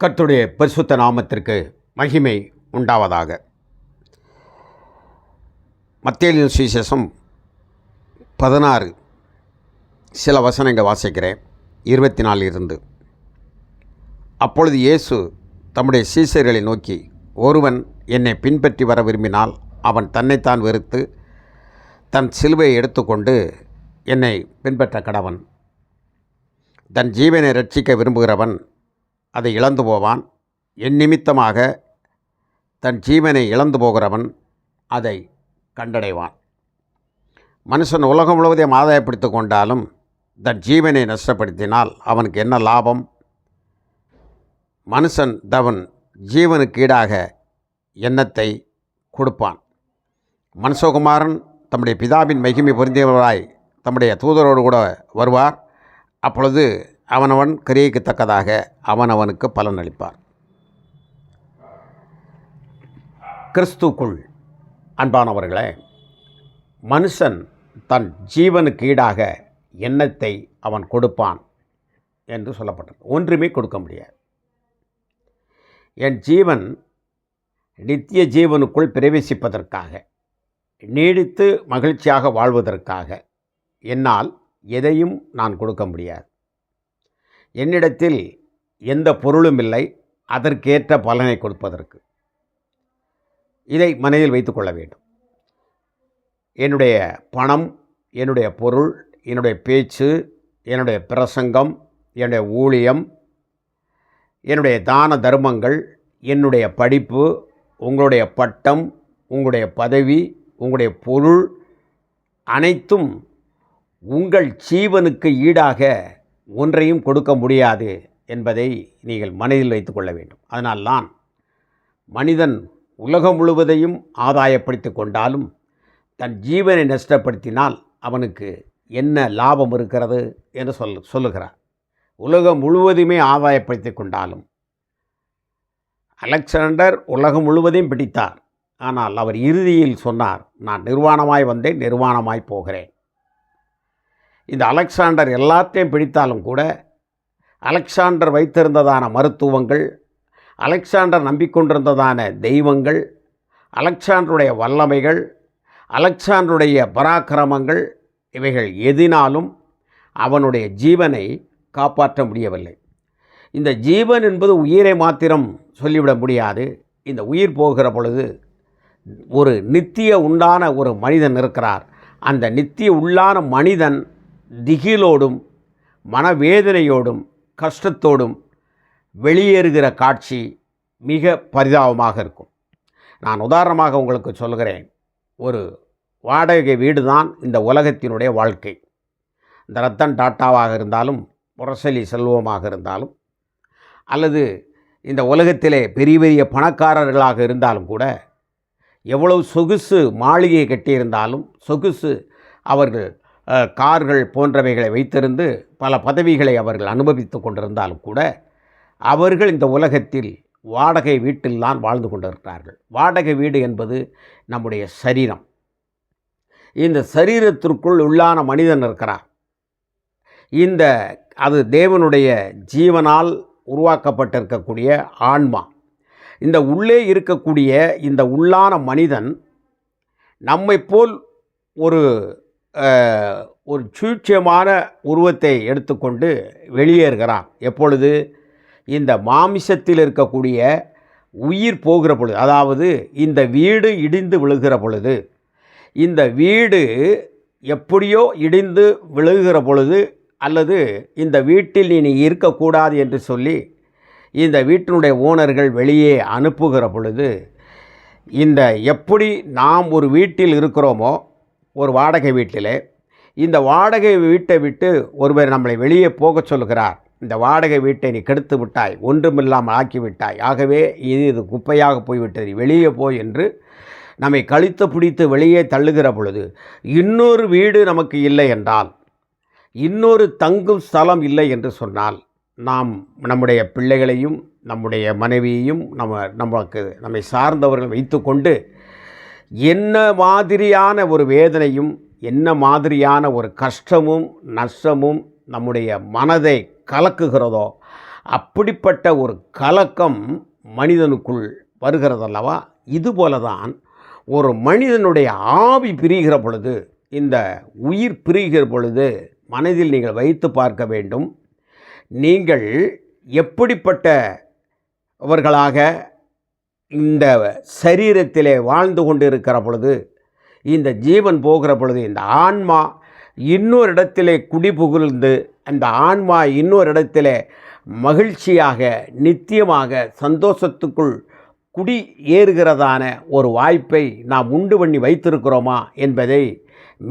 கர்த்தருடைய பரிசுத்த நாமத்திற்கு மகிமை உண்டாவதாக. மத்தேயு சுவிசேஷம் 16 சில வசனங்கள் வாசிக்கிறேன். 24 இருந்து. அப்பொழுது இயேசு தம்முடைய சீசர்களை நோக்கி, ஒருவன் என்னை பின்பற்றி வர விரும்பினால் அவன் தன்னைத்தான் வெறுத்து தன் சிலுவையை எடுத்துக்கொண்டு என்னை பின்பற்ற கடவன். தன் ஜீவனை ரட்சிக்க விரும்புகிறவன் அதை இழந்து போவான். என் நிமித்தமாக தன் ஜீவனை இழந்து போகிறவன் அதை கண்டடைவான். மனுஷன் உலகம் முழுவதையும் ஆதாயப்படுத்தி கொண்டாலும் தன் ஜீவனை நஷ்டப்படுத்தினால் அவனுக்கு என்ன லாபம்? மனுஷன் தவன் ஜீவனுக்கு ஈடாக எண்ணத்தை கொடுப்பான். மனுஷகுமாரன் தம்முடைய பிதாவின் மகிமை பொருந்தியவராய் தம்முடைய தூதரோடு கூட வருவார். அப்பொழுது அவனவன் கிரியைக்கு தக்கதாக அவனவனுக்கு பலன் அளிப்பார். கிறிஸ்துக்குள் அன்பானவர்களே, மனுஷன் தன் ஜீவனுக்கு ஈடாக எண்ணத்தை அவன் கொடுப்பான் என்று சொல்லப்பட்டது. ஒன்றுமே கொடுக்க முடியாது. என் ஜீவன் நித்திய ஜீவனுக்குள் பிரவேசிப்பதற்காக, நீடித்து மகிழ்ச்சியாக வாழ்வதற்காக என்னால் எதையும் நான் கொடுக்க முடியாது. என்னிடத்தில் எந்த பொருளும் இல்லை அதற்கேற்ற பலனை கொடுப்பதற்கு. இதை மனதில் வைத்துக்கொள்ள வேண்டும். என்னுடைய பணம், என்னுடைய பொருள், என்னுடைய பேச்சு, என்னுடைய பிரசங்கம், என்னுடைய ஊழியம், என்னுடைய தான தர்மங்கள், என்னுடைய படிப்பு, உங்களுடைய பட்டம், உங்களுடைய பதவி, உங்களுடைய பொருள் அனைத்தும் உங்கள் ஜீவனுக்கு ஈடாக ஒன்றையும் கொடுக்க முடியாது என்பதை நீங்கள் மனதில் வைத்து கொள்ள வேண்டும். அதனால்தான் மனிதன் உலகம் முழுவதையும் ஆதாயப்படுத்தி கொண்டாலும் தன் ஜீவனை நஷ்டப்படுத்தினால் அவனுக்கு என்ன லாபம் இருக்கிறது என்று சொல்லுகிறார். உலகம் முழுவதுமே ஆதாயப்படுத்தி கொண்டாலும் அலெக்சாண்டர் உலகம் முழுவதையும் பிடித்தார். ஆனால் அவர் இறுதியில் சொன்னார், நான் நிர்வாணமாய் வந்தேன், நிர்வாணமாய் போகிறேன். இந்த அலெக்சாண்டர் எல்லாத்தையும் பிடித்தாலும் கூட அலெக்சாண்டர் வைத்திருந்ததான மருத்துவங்கள், அலெக்சாண்டர் நம்பிக்கொண்டிருந்ததான தெய்வங்கள், அலெக்சாண்டருடைய வல்லமைகள், அலெக்சாண்டருடைய பராக்கிரமங்கள், இவைகள் எதினாலும் அவனுடைய ஜீவனை காப்பாற்ற முடியவில்லை. இந்த ஜீவன் என்பது உயிரை மாத்திரம் சொல்லிவிட முடியாது. இந்த உயிர் போகிற பொழுது ஒரு நித்திய உண்டான ஒரு மனிதன் இருக்கிறார். அந்த நித்திய உள்ளான மனிதன் திகிலோடும் மனவேதனையோடும் கஷ்டத்தோடும் வெளியேறுகிற காட்சி மிக பரிதாபமாக இருக்கும். நான் உதாரணமாக உங்களுக்கு சொல்கிறேன். ஒரு வாடகை வீடு தான் இந்த உலகத்தினுடைய வாழ்க்கை. இந்த ரத்தன் டாட்டாவாக இருந்தாலும், முரசொலி செல்வமாக இருந்தாலும், அல்லது இந்த உலகத்திலே பெரிய பெரிய பணக்காரர்களாக இருந்தாலும் கூட, எவ்வளவு சொகுசு மாளிகை கட்டியிருந்தாலும், சொகுசு அவர்கள் கார்கள் போன்றவைகளை வைத்திருந்து பல பதவிகளை அவர்கள் அனுபவித்து கொண்டிருந்தாலும் கூட அவர்கள் இந்த உலகத்தில் வாடகை வீட்டில்தான் வாழ்ந்து கொண்டிருக்கிறார்கள். வாடகை வீடு என்பது நம்முடைய சரீரம். இந்த சரீரத்திற்குள் உள்ளான மனிதன் இருக்கிறார். அது தேவனுடைய ஜீவனால் உருவாக்கப்பட்டிருக்கக்கூடிய ஆன்மா. இந்த உள்ளே இருக்கக்கூடிய இந்த உள்ளான மனிதன் நம்மை போல் ஒரு சூட்சமான உருவத்தை எடுத்துக்கொண்டு வெளியேறுகிறான். எப்பொழுது? இந்த மாமிசத்தில் இருக்கக்கூடிய உயிர் போகிற பொழுது, அதாவது இந்த வீடு இடிந்து விழுகிற பொழுது, இந்த வீடு எப்படியோ இடிந்து விழுகிற பொழுது, அல்லது இந்த வீட்டில் நீ இருக்கக்கூடாது என்று சொல்லி இந்த வீட்டினுடைய ஓனர்கள் வெளியே அனுப்புகிற பொழுது, இந்த எப்படி நாம் ஒரு வீட்டில் இருக்கிறோமோ, ஒரு வாடகை வீட்டில், இந்த வாடகை வீட்டை விட்டு ஒருவர் நம்மளை வெளியே போக சொல்கிறார். இந்த வாடகை வீட்டை நீ கெடுத்து விட்டாய், ஒன்றுமில்லாமல் ஆக்கிவிட்டாய், ஆகவே இது குப்பையாக போய்விட்டது, வெளியே போய் என்று நம்மை கழித்து பிடித்து வெளியே தள்ளுகிற பொழுது, இன்னொரு வீடு நமக்கு இல்லை என்றால், இன்னொரு தங்கும் ஸ்தலம் இல்லை என்று சொன்னால், நாம் நம்முடைய பிள்ளைகளையும் நம்முடைய மனைவியையும் நம்மை சார்ந்தவர்கள் வைத்து கொண்டு என்ன மாதிரியான ஒரு வேதனையும், என்ன மாதிரியான ஒரு கஷ்டமும் நஷ்டமும் நம்முடைய மனதை கலக்குகிறதோ அப்படிப்பட்ட ஒரு கலக்கம் மனிதனுக்குள் வருகிறதல்லவா? இதுபோல தான் ஒரு மனிதனுடைய ஆவி பிரிகிற பொழுது, இந்த உயிர் பிரிகிற பொழுது மனதில் நீங்கள் வைத்து பார்க்க வேண்டும். நீங்கள் எப்படிப்பட்டவர்களாக இந்த சரீரத்திலே வாழ்ந்து கொண்டு இருக்கிற பொழுது, இந்த ஜீவன் போகிற பொழுது இந்த ஆன்மா இன்னொரு இடத்திலே குடிபுகுந்து அந்த ஆன்மா இன்னொரு இடத்திலே மகிழ்ச்சியாக நித்தியமாக சந்தோஷத்துக்குள் குடி ஏறுகிறதான ஒரு வாய்ப்பை நாம் உண்டு பண்ணி வைத்திருக்கிறோமா என்பதை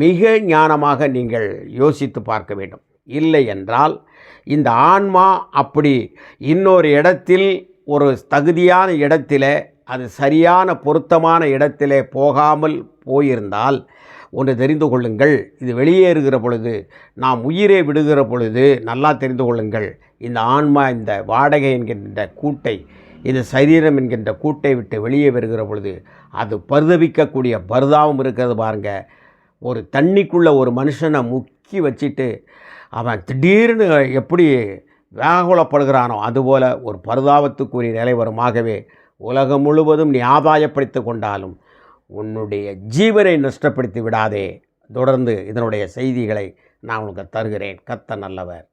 மிக ஞானமாக நீங்கள் யோசித்து பார்க்க வேண்டும். இல்லை என்றால் இந்த ஆன்மா அப்படி இன்னொரு இடத்தில் ஒரு தகுதியான இடத்திலே, அது சரியான பொருத்தமான இடத்திலே போகாமல் போயிருந்தால் ஒன்று தெரிந்து கொள்ளுங்கள், இது வெளியேறுகிற பொழுது, நாம் உயிரை விடுகிற பொழுது நல்லா தெரிந்து கொள்ளுங்கள், இந்த ஆன்மா இந்த வாடகை என்கின்ற கூட்டை, இந்த சரீரம் என்கின்ற கூட்டை விட்டு வெளியே வருகிற பொழுது அது பரிதவிக்கக்கூடிய பரிதாபம் இருக்கிறது பாருங்கள். ஒரு தண்ணிக்குள்ளே ஒரு மனுஷனை முக்கி வச்சுட்டு அவன் திடீர்னு எப்படி வியாகுலப்படுகிறானோ அதுபோல் ஒரு பரிதாபத்துக்குரிய நிலை வருமாகவே உலகம் முழுவதும் நீ ஆதாயப்படுத்தி கொண்டாலும் உன்னுடைய ஜீவனை நஷ்டப்படுத்தி விடாதே. தொடர்ந்து இதனுடைய செய்திகளை நான் உங்களுக்கு தருகிறேன். கர்த்தர் நல்லவர்.